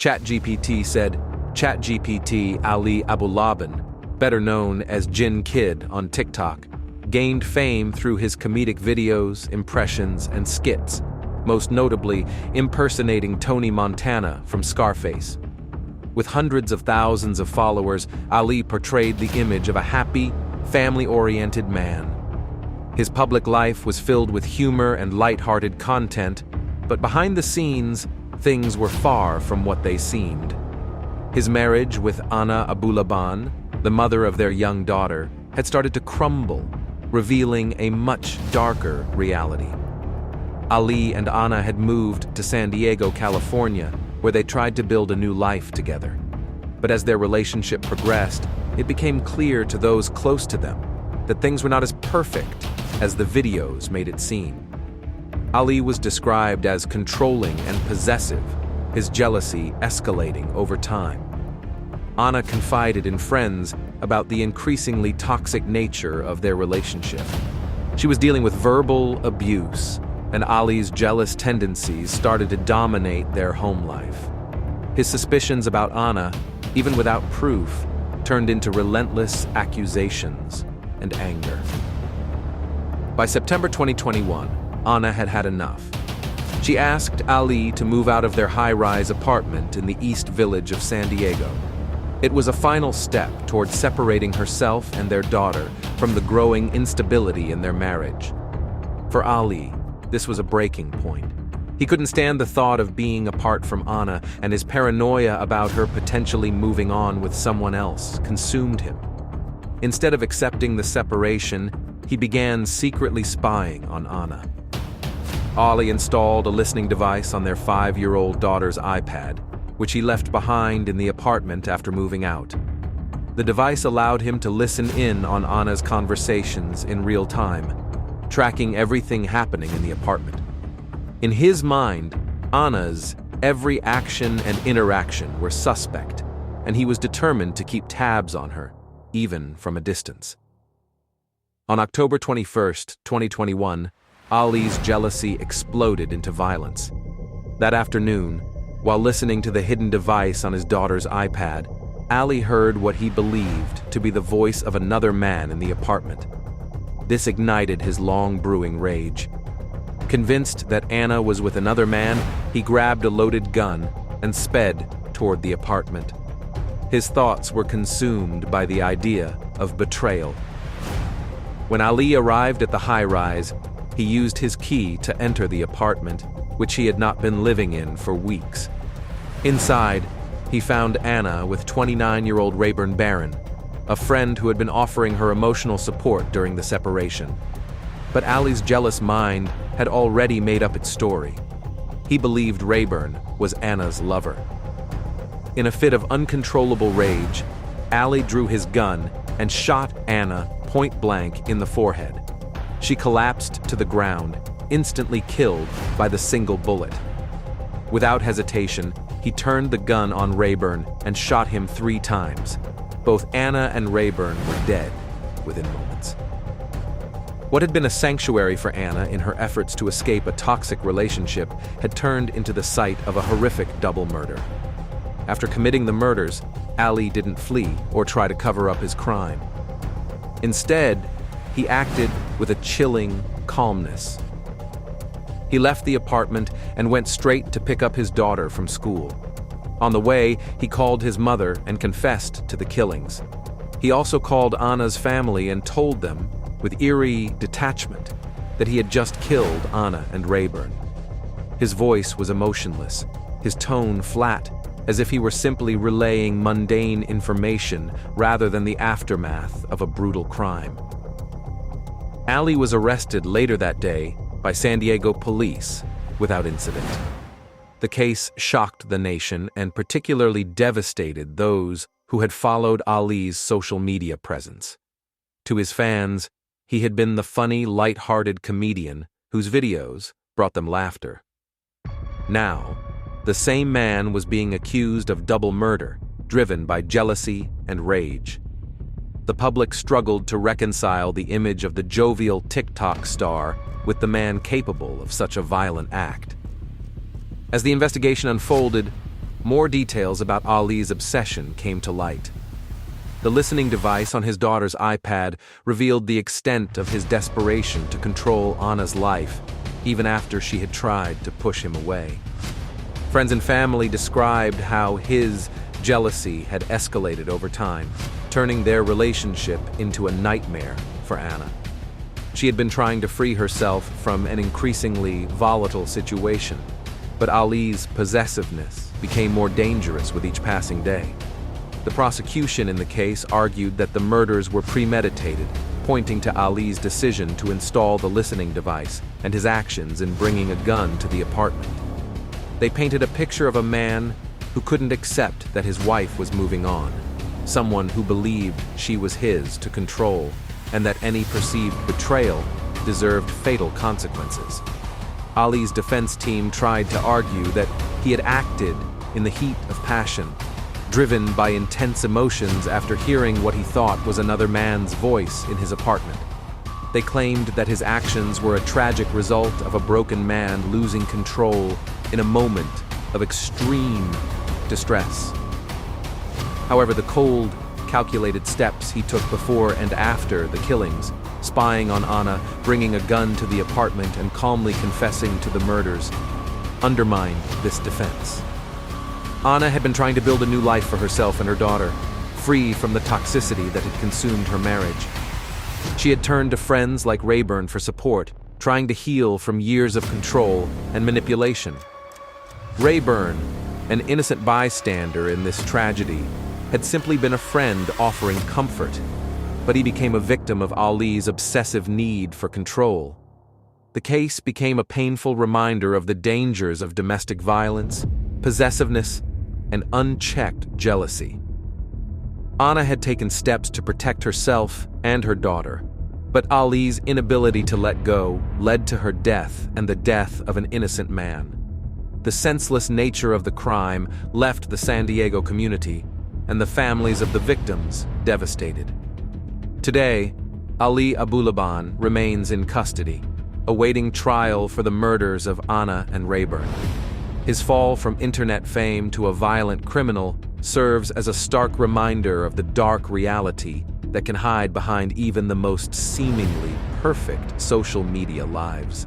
ChatGPT said ChatGPT Ali Abulaban, better known as JinnKid on TikTok, gained fame through his comedic videos, impressions, and skits, most notably impersonating Tony Montana from Scarface. With hundreds of thousands of followers, Ali portrayed the image of a happy, family-oriented man. His public life was filled with humor and light-hearted content, but behind the scenes, things were far from what they seemed. His marriage with Anna Alulaban, the mother of their young daughter, had started to crumble, revealing a much darker reality. Ali and Anna had moved to San Diego, California, where they tried to build a new life together. But as their relationship progressed, it became clear to those close to them that things were not as perfect as the videos made it seem. Ali was described as controlling and possessive, his jealousy escalating over time. Anna confided in friends about the increasingly toxic nature of their relationship. She was dealing with verbal abuse, and Ali's jealous tendencies started to dominate their home life. His suspicions about Anna, even without proof, turned into relentless accusations and anger. By September 2021, Anna had had enough. She asked Ali to move out of their high-rise apartment in the East Village of San Diego. It was a final step toward separating herself and their daughter from the growing instability in their marriage. For Ali, this was a breaking point. He couldn't stand the thought of being apart from Anna, and his paranoia about her potentially moving on with someone else consumed him. Instead of accepting the separation, he began secretly spying on Anna. Ali installed a listening device on their 5-year-old daughter's iPad, which he left behind in the apartment after moving out. The device allowed him to listen in on Anna's conversations in real time, tracking everything happening in the apartment. In his mind, Anna's every action and interaction were suspect, and he was determined to keep tabs on her, even from a distance. On October 21st, 2021, Ali's jealousy exploded into violence. That afternoon, while listening to the hidden device on his daughter's iPad, Ali heard what he believed to be the voice of another man in the apartment. This ignited his long-brewing rage. Convinced that Anna was with another man, he grabbed a loaded gun and sped toward the apartment. His thoughts were consumed by the idea of betrayal. When Ali arrived at the high-rise, he used his key to enter the apartment, which he had not been living in for weeks. Inside, he found Anna with 29-year-old Rayburn Barron, a friend who had been offering her emotional support during the separation. But Ali's jealous mind had already made up its story. He believed Rayburn was Anna's lover. In a fit of uncontrollable rage, Ali drew his gun and shot Anna point-blank in the forehead. She collapsed to the ground, instantly killed by the single bullet. Without hesitation, he turned the gun on Rayburn and shot him 3 times. Both Anna and Rayburn were dead within moments. What had been a sanctuary for Anna in her efforts to escape a toxic relationship had turned into the site of a horrific double murder. After committing the murders, Ali didn't flee or try to cover up his crime. Instead, he acted with a chilling calmness. He left the apartment and went straight to pick up his daughter from school. On the way, he called his mother and confessed to the killings. He also called Anna's family and told them, with eerie detachment, that he had just killed Anna and Rayburn. His voice was emotionless, his tone flat, as if he were simply relaying mundane information rather than the aftermath of a brutal crime. Ali was arrested later that day by San Diego police without incident. The case shocked the nation and particularly devastated those who had followed Ali's social media presence. To his fans, he had been the funny, light-hearted comedian whose videos brought them laughter. Now, the same man was being accused of double murder, driven by jealousy and rage. The public struggled to reconcile the image of the jovial TikTok star with the man capable of such a violent act. As the investigation unfolded, more details about Ali's obsession came to light. The listening device on his daughter's iPad revealed the extent of his desperation to control Anna's life, even after she had tried to push him away. Friends and family described how his jealousy had escalated over time, turning their relationship into a nightmare for Anna. She had been trying to free herself from an increasingly volatile situation, but Ali's possessiveness became more dangerous with each passing day. The prosecution in the case argued that the murders were premeditated, pointing to Ali's decision to install the listening device and his actions in bringing a gun to the apartment. They painted a picture of a man who couldn't accept that his wife was moving on, someone who believed she was his to control, and that any perceived betrayal deserved fatal consequences. Ali's defense team tried to argue that he had acted in the heat of passion, driven by intense emotions after hearing what he thought was another man's voice in his apartment. They claimed that his actions were a tragic result of a broken man losing control in a moment of extreme distress. However, the cold, calculated steps he took before and after the killings, spying on Anna, bringing a gun to the apartment, and calmly confessing to the murders, undermined this defense. Anna had been trying to build a new life for herself and her daughter, free from the toxicity that had consumed her marriage. She had turned to friends like Rayburn for support, trying to heal from years of control and manipulation. Rayburn, an innocent bystander in this tragedy, had simply been a friend offering comfort, but he became a victim of Ali's obsessive need for control. The case became a painful reminder of the dangers of domestic violence, possessiveness, and unchecked jealousy. Anna had taken steps to protect herself and her daughter, but Ali's inability to let go led to her death and the death of an innocent man. The senseless nature of the crime left the San Diego community and the families of the victims devastated. Today, Ali Alulaban remains in custody, awaiting trial for the murders of Anna and Rayburn. His fall from internet fame to a violent criminal serves as a stark reminder of the dark reality that can hide behind even the most seemingly perfect social media lives.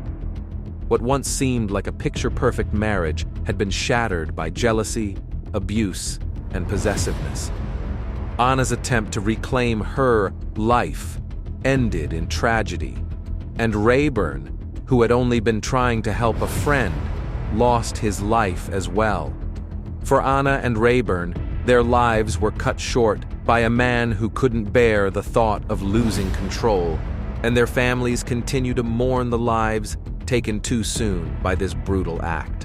What once seemed like a picture-perfect marriage had been shattered by jealousy, abuse, and possessiveness. Anna's attempt to reclaim her life ended in tragedy, and Rayburn, who had only been trying to help a friend, lost his life as well. For Anna and Rayburn, their lives were cut short by a man who couldn't bear the thought of losing control, and their families continue to mourn the lives taken too soon by this brutal act.